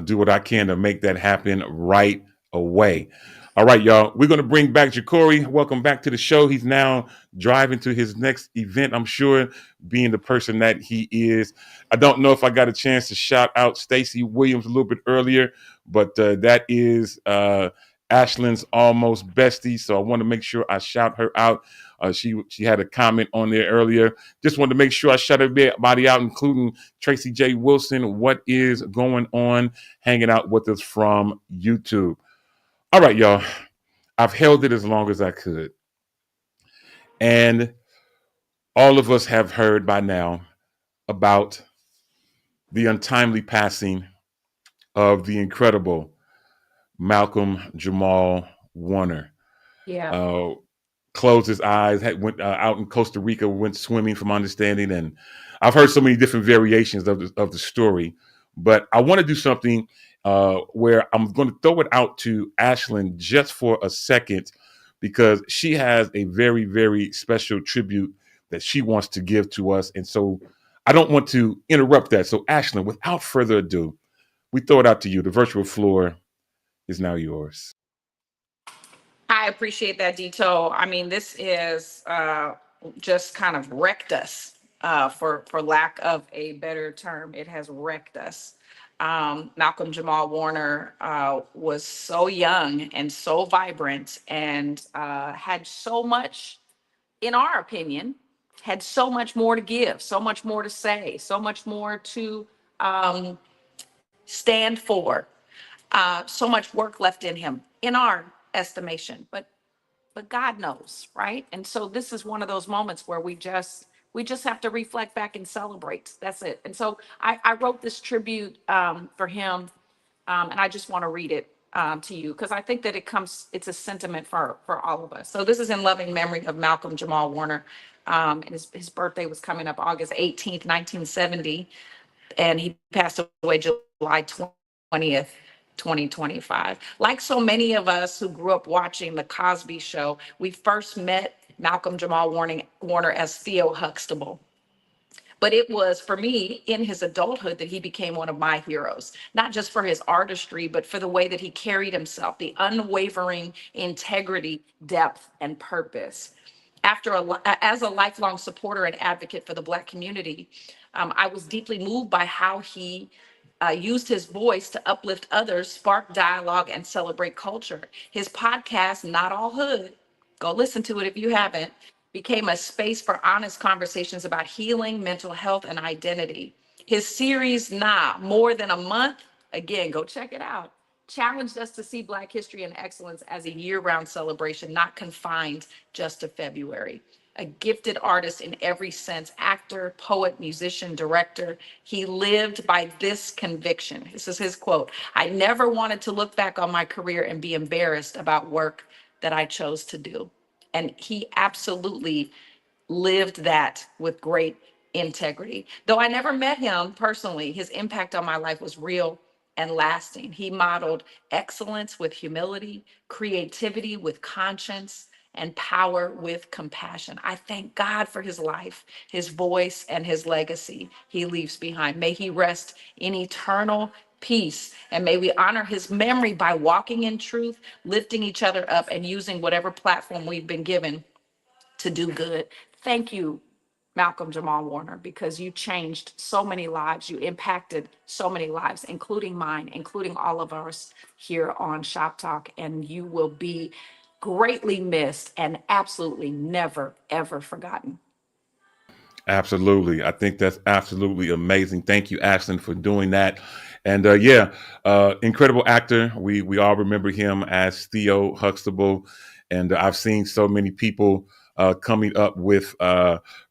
do what I can to make that happen right away. All right, y'all. We're going to bring back Jacory. Welcome back to the show. He's now driving to his next event, I'm sure, being the person that he is. I don't know if I got a chance to shout out Stacey Williams a little bit earlier, but that is Ashlyn's almost bestie. So I want to make sure I shout her out. She had a comment on there earlier. Just wanted to make sure I shout everybody out, including Tracy J. Wilson. What is going on? Hanging out with us from YouTube. All right, y'all. I've held it as long as I could. And all of us have heard by now about the untimely passing of the incredible Malcolm Jamal Warner. Yeah. Closed his eyes, went out in Costa Rica, went swimming from understanding. And I've heard so many different variations of the story, but I want to do something where I'm going to throw it out to Ashlyn just for a second, because she has a very, very special tribute that she wants to give to us. And so I don't want to interrupt that. So Ashlyn, without further ado, we throw it out to you. The virtual floor is now yours. I appreciate that detail. I mean, this is just kind of wrecked us, for lack of a better term. It has wrecked us. Malcolm Jamal Warner was so young and so vibrant, and had so much, in our opinion, had so much more to give, so much more to say, so much more to stand for. So much work left in him, in our estimation, but God knows, right? And so this is one of those moments where we just have to reflect back and celebrate. That's it. And so I wrote this tribute for him, and I just want to read it to you, because I think that it's a sentiment for all of us. So this is in loving memory of Malcolm Jamal Warner. And his birthday was coming up August 18th, 1970, and he passed away July 20th. 2025. Like so many of us who grew up watching The Cosby Show, we first met Malcolm Jamal Warner as Theo Huxtable. But it was, for me, in his adulthood that he became one of my heroes, not just for his artistry, but for the way that he carried himself, the unwavering integrity, depth, and purpose. As a lifelong supporter and advocate for the Black community, I was deeply moved by how he used his voice to uplift others, spark dialogue, and celebrate culture. His podcast, Not All Hood, go listen to it if you haven't, became a space for honest conversations about healing, mental health, and identity. His series, Nah, More Than a Month, again, go check it out, challenged us to see Black history and excellence as a year-round celebration, not confined just to February. A gifted artist in every sense, actor, poet, musician, director. He lived by this conviction. This is his quote: "I never wanted to look back on my career and be embarrassed about work that I chose to do." And he absolutely lived that with great integrity. Though I never met him personally, his impact on my life was real and lasting. He modeled excellence with humility, creativity with conscience, and power with compassion. I thank God for his life, his voice, and his legacy he leaves behind. May he rest in eternal peace, and may we honor his memory by walking in truth, lifting each other up, and using whatever platform we've been given to do good. Thank you, Malcolm Jamal Warner, because you changed so many lives. You impacted so many lives, including mine, including all of us here on Shop Talk. And you will be greatly missed and absolutely never, ever forgotten. Absolutely. I think that's absolutely amazing. Thank you, Ashlyn, for doing that. And incredible actor. We all remember him as Theo Huxtable, and I've seen so many people coming up with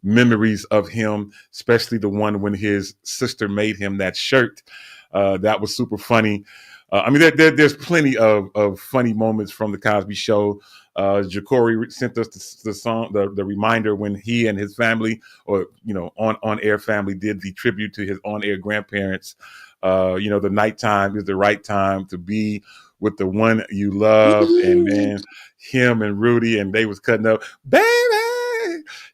memories of him, especially the one when his sister made him that shirt. That was super funny. I mean, there's plenty of funny moments from the Cosby Show. Jacory sent us the song, the reminder when he and his family, or on air family, did the tribute to his on air grandparents. The nighttime is the right time to be with the one you love, and man, him and Rudy, and they was cutting up, baby.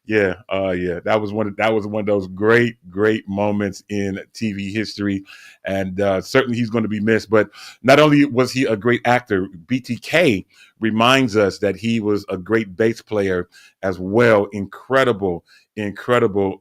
Yeah, that was one of those great moments in TV history, and certainly he's going to be missed. But not only was he a great actor, BTK reminds us that he was a great bass player as well. Incredible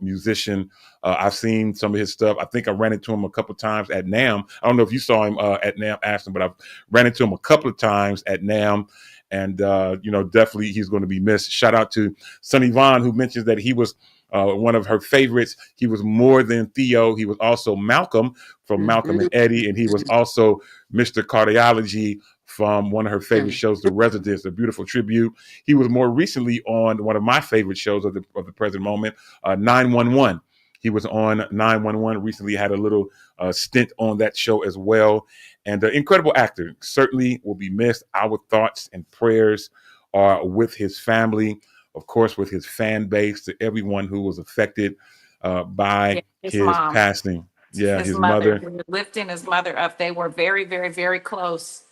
musician. I've seen some of his stuff. I think I ran into him a couple of times at NAMM. I don't know if you saw him at NAMM, Ashton, but I've ran into him a couple of times at NAMM. And, definitely he's going to be missed. Shout out to Sonny Vaughn, who mentions that he was one of her favorites. He was more than Theo. He was also Malcolm from Malcolm and Eddie. And he was also Mr. Cardiology from one of her favorite shows, The Residents, a beautiful tribute. He was more recently on one of my favorite shows of the present moment, 911. He was on 911 recently, had a little stint on that show as well. And the incredible actor, certainly will be missed. Our thoughts and prayers are with his family, of course, with his fan base, to everyone who was affected by his mom. Passing. Yeah, his mother. We were lifting his mother up. They were very, very, very close.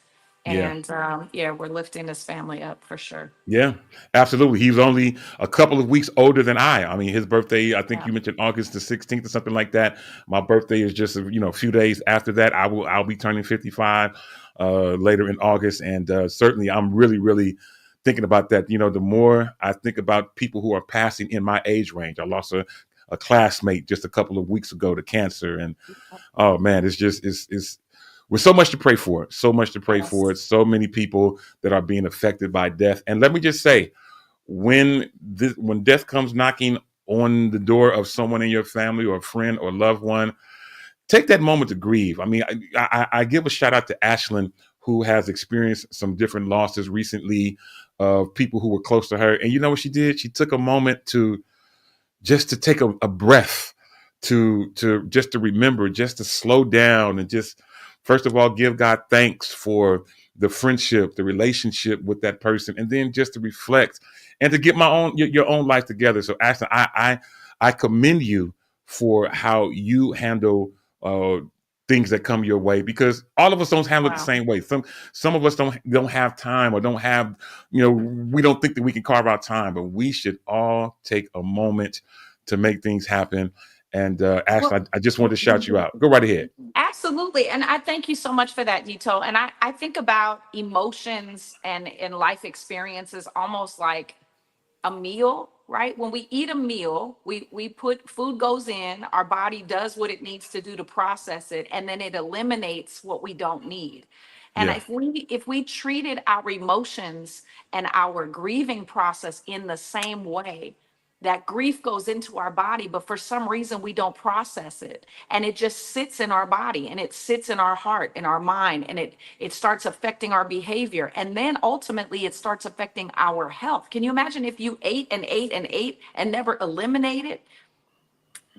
And we're lifting his family up for sure. Yeah, absolutely. He was only a couple of weeks older than I. I mean, his birthday, I think you mentioned August the 16th or something like that. My birthday is just a few days after that. I'll be turning 55 later in August, and certainly I'm really, really thinking about that. The more I think about people who are passing in my age range. I lost a classmate just a couple of weeks ago to cancer, and oh man, it's with so much to pray for, so many people that are being affected by death. And let me just say, when death comes knocking on the door of someone in your family or a friend or loved one, take that moment to grieve. I mean, I give a shout out to Ashlyn, who has experienced some different losses recently of people who were close to her. And you know what she did? She took a moment to take a breath, to remember, just to slow down, and just, first of all, give God thanks for the friendship, the relationship with that person, and then just to reflect and to get your own life together. So, Ashton, I commend you for how you handle things that come your way, because all of us don't handle it the same way. Some of us don't have time, or don't have, we don't think that we can carve out time, but we should all take a moment to make things happen. And Ashley, I just wanted to shout you out. Go right ahead. Absolutely. And I thank you so much for that, Dito. And I think about emotions and life experiences almost like a meal, right? When we eat a meal, we put food goes in, our body does what it needs to do to process it, and then it eliminates what we don't need. And if we treated our emotions and our grieving process in the same way, that grief goes into our body, but for some reason we don't process it, and it just sits in our body, and it sits in our heart, in our mind, and it starts affecting our behavior, and then ultimately it starts affecting our health. Can you imagine if you ate and ate and ate and never eliminated?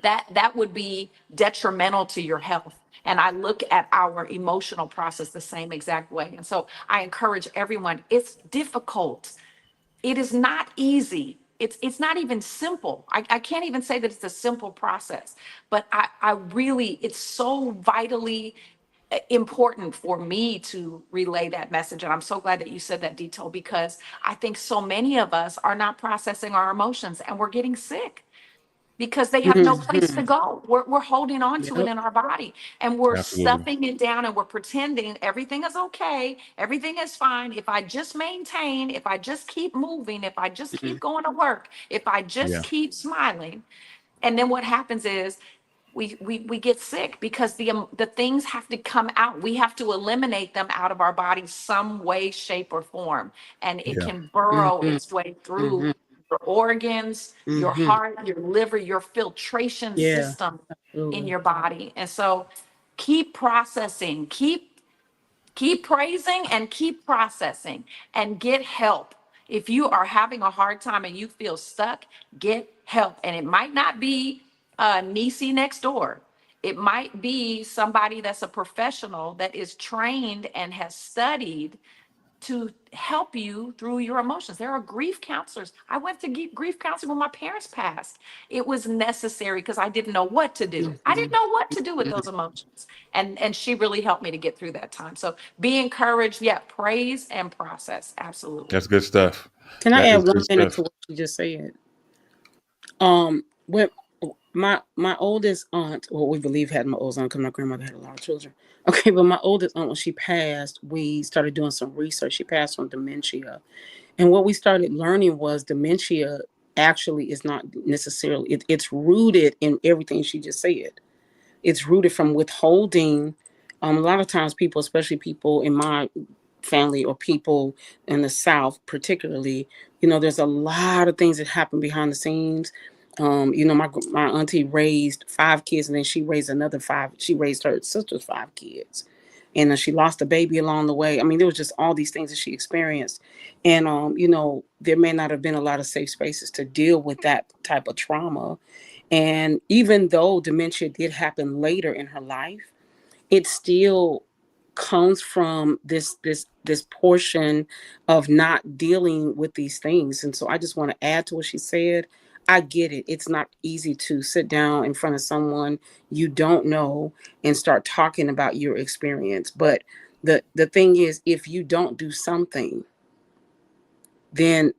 That would be detrimental to your health. And I look at our emotional process the same exact way. And so I encourage everyone, it's difficult. It is not easy. It's not even simple. I can't even say that it's a simple process, but I really, it's so vitally important for me to relay that message. And I'm so glad that you said that, Dito, because I think so many of us are not processing our emotions, and we're getting sick because they have no place to go. We're holding on to it in our body, and we're stuffing it down, and we're pretending everything is okay, everything is fine. If I just maintain, if I just keep moving, if I just keep going to work, if I just keep smiling. And then what happens is we get sick because the things have to come out. We have to eliminate them out of our body some way, shape, or form. And it can burrow its way through your organs, your heart, your liver, your filtration system in your body. And so keep processing, keep praising and keep processing and get help. If you are having a hard time and you feel stuck, get help. And it might not be Nisi next door. It might be somebody that's a professional that is trained and has studied to help you through your emotions. There are grief counselors. I went to grief counseling when my parents passed. It was necessary because I didn't know what to do. I didn't know what to do with those emotions. And she really helped me to get through that time. So be encouraged. Yeah, praise and process. Absolutely. That's good stuff. Can I That add is one good minute stuff. to what you just said? When my oldest aunt, well, we believe had my oldest aunt because my grandmother had a lot of children. Okay, but my oldest aunt, when she passed, we started doing some research. She passed from dementia. And what we started learning was dementia actually is not necessarily, it's rooted in everything she just said. It's rooted from withholding. A lot of times people, especially people in my family or people in the South particularly, there's a lot of things that happen behind the scenes. My auntie raised 5 kids, and then she raised another 5. She raised her sister's 5 kids, and then she lost a baby along the way. I mean, there was just all these things that she experienced, and there may not have been a lot of safe spaces to deal with that type of trauma. And even though dementia did happen later in her life, it still comes from this portion of not dealing with these things. And so I just want to add to what she said. I get it. It's not easy to sit down in front of someone you don't know and start talking about your experience. But the thing is, if you don't do something, then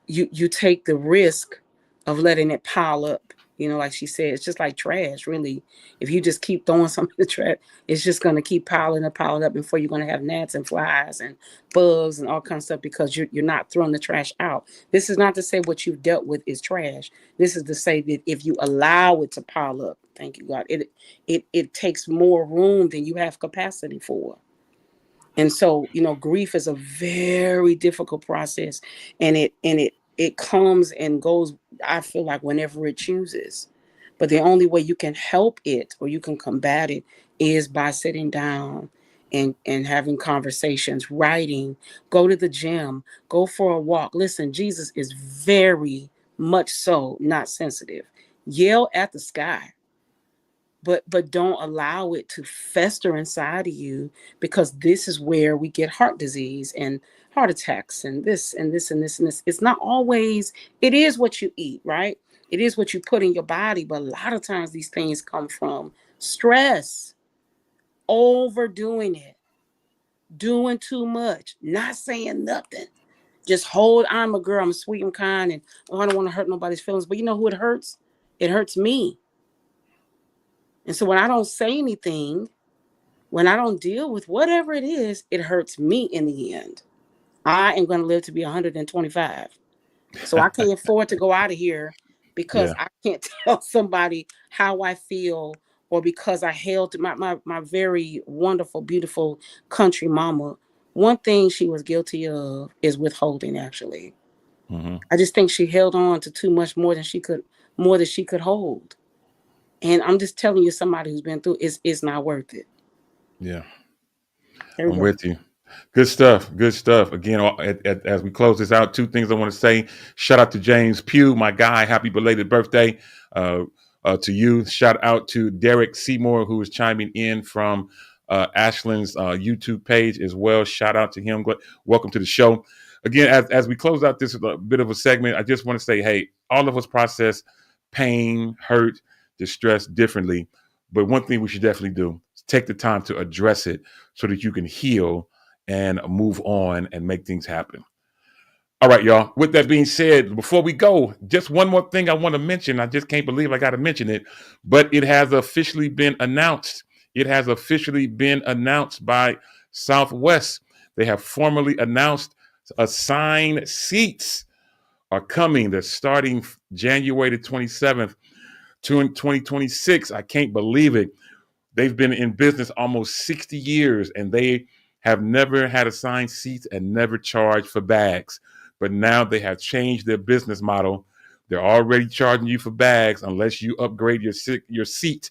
you take the risk of letting it pile up. Like she said, it's just like trash, really. If you just keep throwing something in the trash, it's just going to keep piling up, before you're going to have gnats and flies and bugs and all kinds of stuff because you're not throwing the trash out. This is not to say what you've dealt with is trash. This is to say that if you allow it to pile up, thank you, God, it takes more room than you have capacity for. And so, grief is a very difficult process, and it comes and goes, I feel like, whenever it chooses. But the only way you can help it or you can combat it is by sitting down and having conversations, writing, go to the gym, go for a walk. Listen, Jesus is very much so not sensitive. Yell at the sky. But don't allow it to fester inside of you, because this is where we get heart disease and heart attacks and this and this and this and this. It's not always, it is what you eat, right? It is what you put in your body. But a lot of times these things come from stress, overdoing it, doing too much, not saying nothing. Just hold, I'm a girl, I'm sweet and kind, and I don't want to hurt nobody's feelings. But you know who it hurts? It hurts me. And so when I don't say anything, when I don't deal with whatever it is, it hurts me in the end. I am going to live to be 125. So I can't afford to go out of here because I can't tell somebody how I feel, or because I held my very wonderful, beautiful country mama. One thing she was guilty of is withholding, actually. Mm-hmm. I just think she held on to too much more than she could hold. And I'm just telling you, somebody who's been through it's not worth it. Yeah. I'm with you. Good stuff. Good stuff. Again, as we close this out, 2 things I want to say. Shout out to James Pugh, my guy. Happy belated birthday to you. Shout out to Derek Seymour, who is chiming in from Ashland's YouTube page as well. Shout out to him. Welcome to the show. Again, as we close out this bit of a segment, I just want to say, hey, all of us process pain, hurt, distress differently. But one thing we should definitely do is take the time to address it so that you can heal and move on and make things happen. All right, y'all. With that being said, before we go, just one more thing I want to mention. I just can't believe I got to mention it, but it has officially been announced. It has officially been announced by Southwest. They have formally announced assigned seats are coming. They're starting January the 27th, 2026. I can't believe it. They've been in business almost 60 years, and they have never had assigned seats and never charged for bags. But now they have changed their business model. They're already charging you for bags unless you upgrade your seat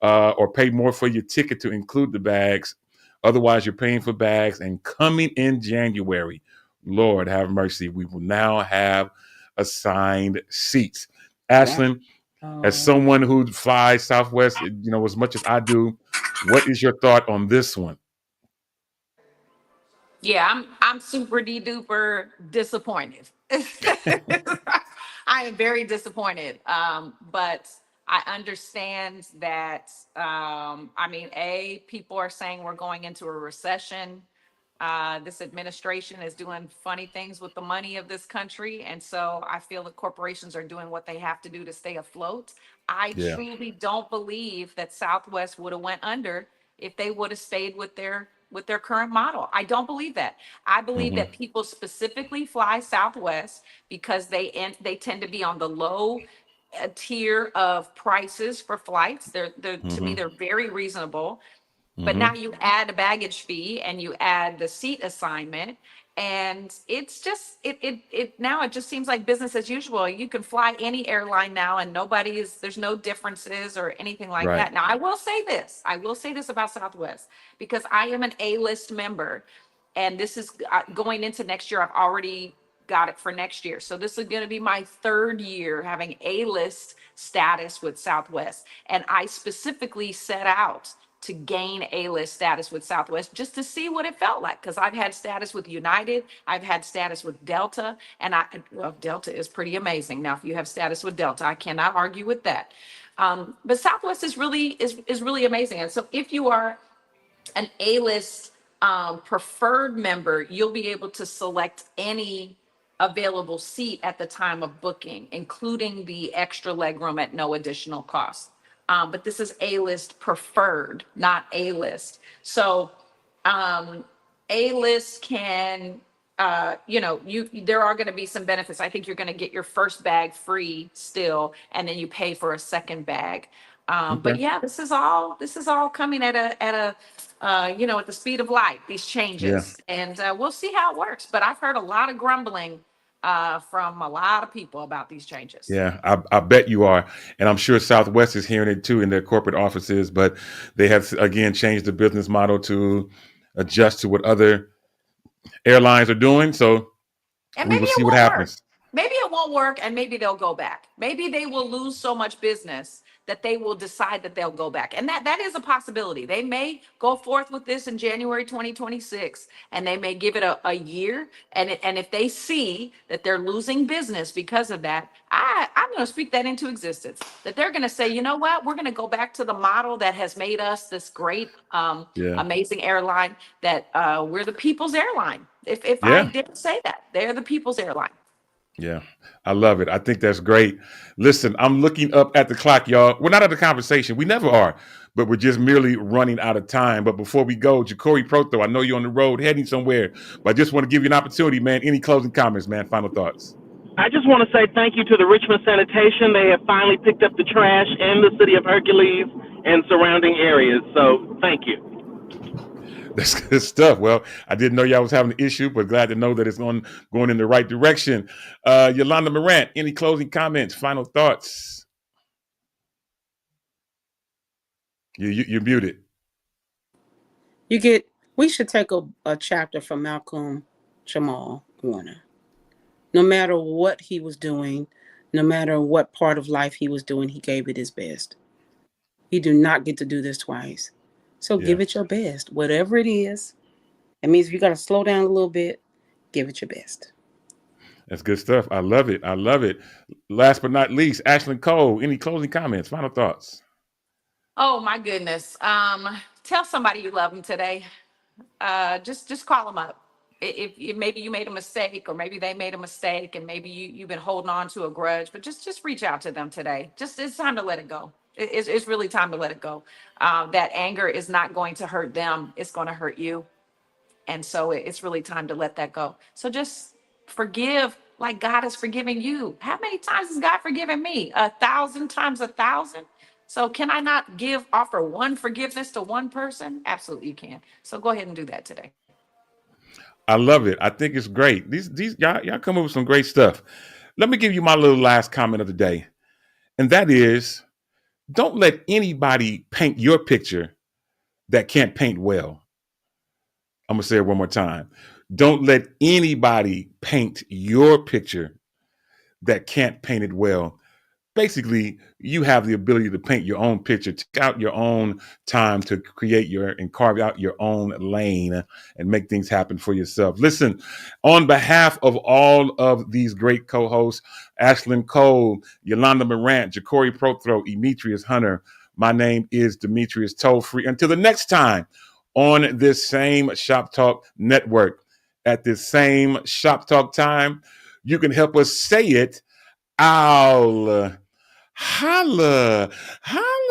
or pay more for your ticket to include the bags. Otherwise, you're paying for bags. And coming in January, Lord have mercy, we will now have assigned seats. Ashlyn, as someone who flies Southwest, as much as I do, what is your thought on this one? Yeah, I'm super duper disappointed. I am very disappointed. But I understand that. I mean, people are saying we're going into a recession. This administration is doing funny things with the money of this country, and so I feel that corporations are doing what they have to do to stay afloat. I Yeah. truly don't believe that Southwest would have went under if they would have stayed with their current model. I don't believe that. I believe that people specifically fly Southwest because they tend to be on the low tier of prices for flights. They're to me they're very reasonable. But now you add a baggage fee and you add the seat assignment, and it's just it now it just seems like business as usual. You can fly any airline now and there's no differences or anything like Right. that. Now I will say this. I will say this about Southwest because I am an A-list member, and this is going into next year. I've already got it for next year. So this is going to be my third year having A-list status with Southwest. And I specifically set out to gain A-list status with Southwest just to see what it felt like. Because I've had status with United, I've had status with Delta, and Delta is pretty amazing. Now, if you have status with Delta, I cannot argue with that. But Southwest is really amazing. And so if you are an A-list preferred member, you'll be able to select any available seat at the time of booking, including the extra legroom at no additional cost. But this is A-list preferred, not A-list. So A-list can, there are going to be some benefits. I think you're going to get your first bag free still, and then you pay for a second bag. But Okay. yeah, this is all coming at the speed of light, these changes. And we'll see how it works. But I've heard a lot of grumbling from a lot of people about these changes. Yeah, I bet you are. And I'm sure Southwest is hearing it too in their corporate offices, but they have, again, changed the business model to adjust to what other airlines are doing. So And we maybe will it see what won't work. happens. Maybe it won't work, and maybe they'll go back. Maybe they will lose so much business that they will decide that they'll go back. And that is a possibility. They may go forth with this in January 2026, and they may give it a year. And if they see that they're losing business because of that, I'm going to speak that into existence. That they're going to say, you know what, we're going to go back to the model that has made us this great, Yeah. amazing airline. That we're the people's airline. If Yeah. I didn't say that, they're the people's airline. Yeah, I love it. I think that's great. Listen, I'm looking up at the clock, y'all. We're not at the conversation. We never are, but we're just merely running out of time. But before we go, Ja'Cory Proto, I know you're on the road heading somewhere, but I just want to give you an opportunity, man. Any closing comments, man? Final thoughts? I just want to say thank you to the Richmond Sanitation. They have finally picked up the trash in the city of Hercules and surrounding areas. So thank you. That's good stuff. Well, I didn't know y'all was having an issue, but glad to know that it's going in the right direction. Yolanda Morant, any closing comments, final thoughts? You're muted. We should take a chapter from Malcolm Jamal Warner. No matter what he was doing, no matter what part of life he was doing, he gave it his best. He do not get to do this twice. So give it your best, whatever it is. That means if you got to slow down a little bit, give it your best. That's good stuff. I love it. I love it. Last but not least, Ashlyn Cole, any closing comments, final thoughts? Oh my goodness. Tell somebody you love them today. Just call them up. If maybe you made a mistake, or maybe they made a mistake, and maybe you've been holding on to a grudge, but just reach out to them today. It's time to let it go. It's really time to let it go. That anger is not going to hurt them. It's going to hurt you. And so it's really time to let that go. So just forgive like God is forgiving you. How many times has God forgiven me? 1,000 times 1,000. So can I not offer one forgiveness to one person? Absolutely you can. So go ahead and do that today. I love it. I think it's great. These y'all come up with some great stuff. Let me give you my little last comment of the day. And that is, Don't let anybody paint your picture that can't paint well. I'm going to say it one more time. Don't let anybody paint your picture that can't paint it well. Basically, you have the ability to paint your own picture, take out your own time to create and carve out your own lane and make things happen for yourself. Listen, on behalf of all of these great co-hosts, Ashlyn Cole, Yolanda Morant, Ja'Cory Prothro, Emetrius Hunter, my name is Demetrius Tollfree. Until the next time on this same Shop Talk network, at this same Shop Talk time, you can help us say it. I'll holla, holla.